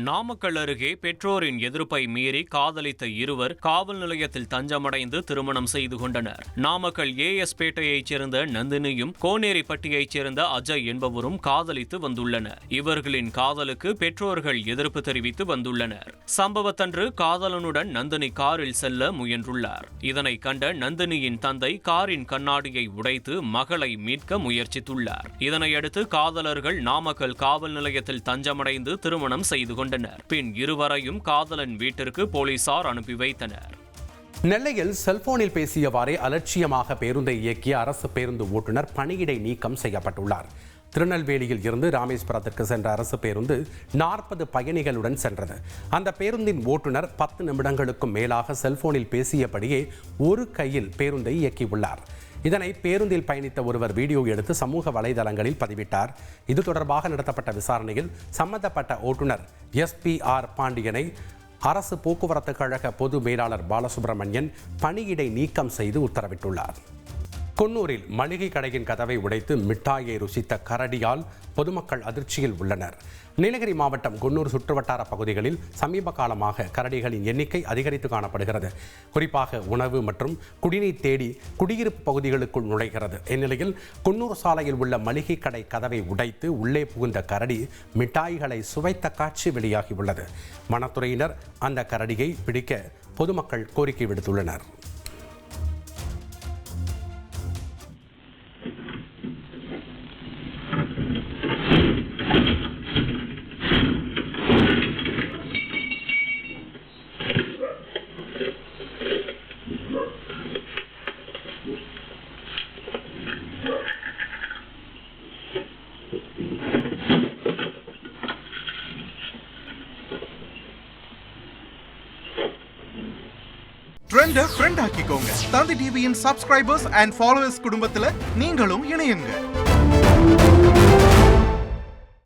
நாமக்கல் அருகே பெற்றோரின் எதிர்ப்பை மீறி காதலித்த இருவர் காவல் நிலையத்தில் தஞ்சமடைந்து திருமணம் செய்து கொண்டனர். நாமக்கல் ஏஎஸ் பேட்டையைச் சேர்ந்த நந்தினியும் கோனேரிப்பட்டியைச் சேர்ந்த அஜய் என்பவரும் காதலித்து வந்துள்ளனர். இவர்களின் காதலுக்கு பெற்றோர்கள் எதிர்ப்பு தெரிவித்து வந்துள்ளனர். சம்பவத்தன்று காதலனுடன் நந்தினி காரில் செல்ல முயன்றுள்ளார். இதனை கண்ட நந்தினியின் தந்தை காரின் கண்ணாடியை உடைத்து மகளை மீட்க முயற்சித்துள்ளார். இதனையடுத்து காதலர்கள் நாமக்கல் காவல் நிலையத்தில் தஞ்சமடைந்து திருமணம் செய்து கொண்டனர். பின் இருவரையும் காதலன் வீட்டிற்கு போலீசார் அனுப்பி வைத்தனர். நெல்லையில் செல்போனில் பேசியவாறே அலட்சியமாக பேருந்தை இயக்கிய அரசு பேருந்து ஓட்டுநர் பணியிடை நீக்கம் செய்யப்பட்டுள்ளார். திருநெல்வேலியில் இருந்து ராமேஸ்வரத்திற்கு சென்ற அரசு பேருந்து 40 பயணிகளுடன் சென்றது. அந்த பேருந்தின் ஓட்டுநர் 10 நிமிடங்களுக்கும் மேலாக செல்போனில் பேசியபடியே ஒரு கையில் பேருந்தை இயக்கியுள்ளார். இதனை பேருந்தில் பயணித்த ஒருவர் வீடியோ எடுத்து சமூக வலைதளங்களில் பதிவிட்டார். இது தொடர்பாக நடத்தப்பட்ட விசாரணையில் சம்பந்தப்பட்ட ஓட்டுநர் SPR பாண்டியனை அரசு போக்குவரத்து கழக பொது மேலாளர் பாலசுப்ரமணியன் பணியிடை நீக்கம் செய்து உத்தரவிட்டுள்ளார். குன்னூரில் மளிகை கடையின் கதவை உடைத்து மிட்டாயை ருசித்த கரடியால் பொதுமக்கள் அதிர்ச்சியில் உள்ளனர். நீலகிரி மாவட்டம் குன்னூர் சுற்றுவட்டார பகுதிகளில் சமீப காலமாக கரடிகளின் எண்ணிக்கை அதிகரித்து காணப்படுகிறது. குறிப்பாக உணவு மற்றும் குடிநீர் தேடி குடியிருப்பு பகுதிகளுக்குள் நுழைகிறது. இந்நிலையில் குன்னூர் சாலையில் உள்ள மளிகை கடை கதவை உடைத்து உள்ளே புகுந்த கரடி மிட்டாய்களை சுவைத்த காட்சி வெளியாகியுள்ளது. வனத்துறையினர் அந்த கரடியை பிடிக்க பொதுமக்கள் கோரிக்கை விடுத்துள்ளனர். ஃப்ரெண்ட் ஆக்கிக்கோங்க. தந்தி டிவியின் சப்ஸ்கிரைபர்ஸ் அண்ட் ஃபாலோவர்ஸ் குடும்பத்துல நீங்களும் இணையுங்க.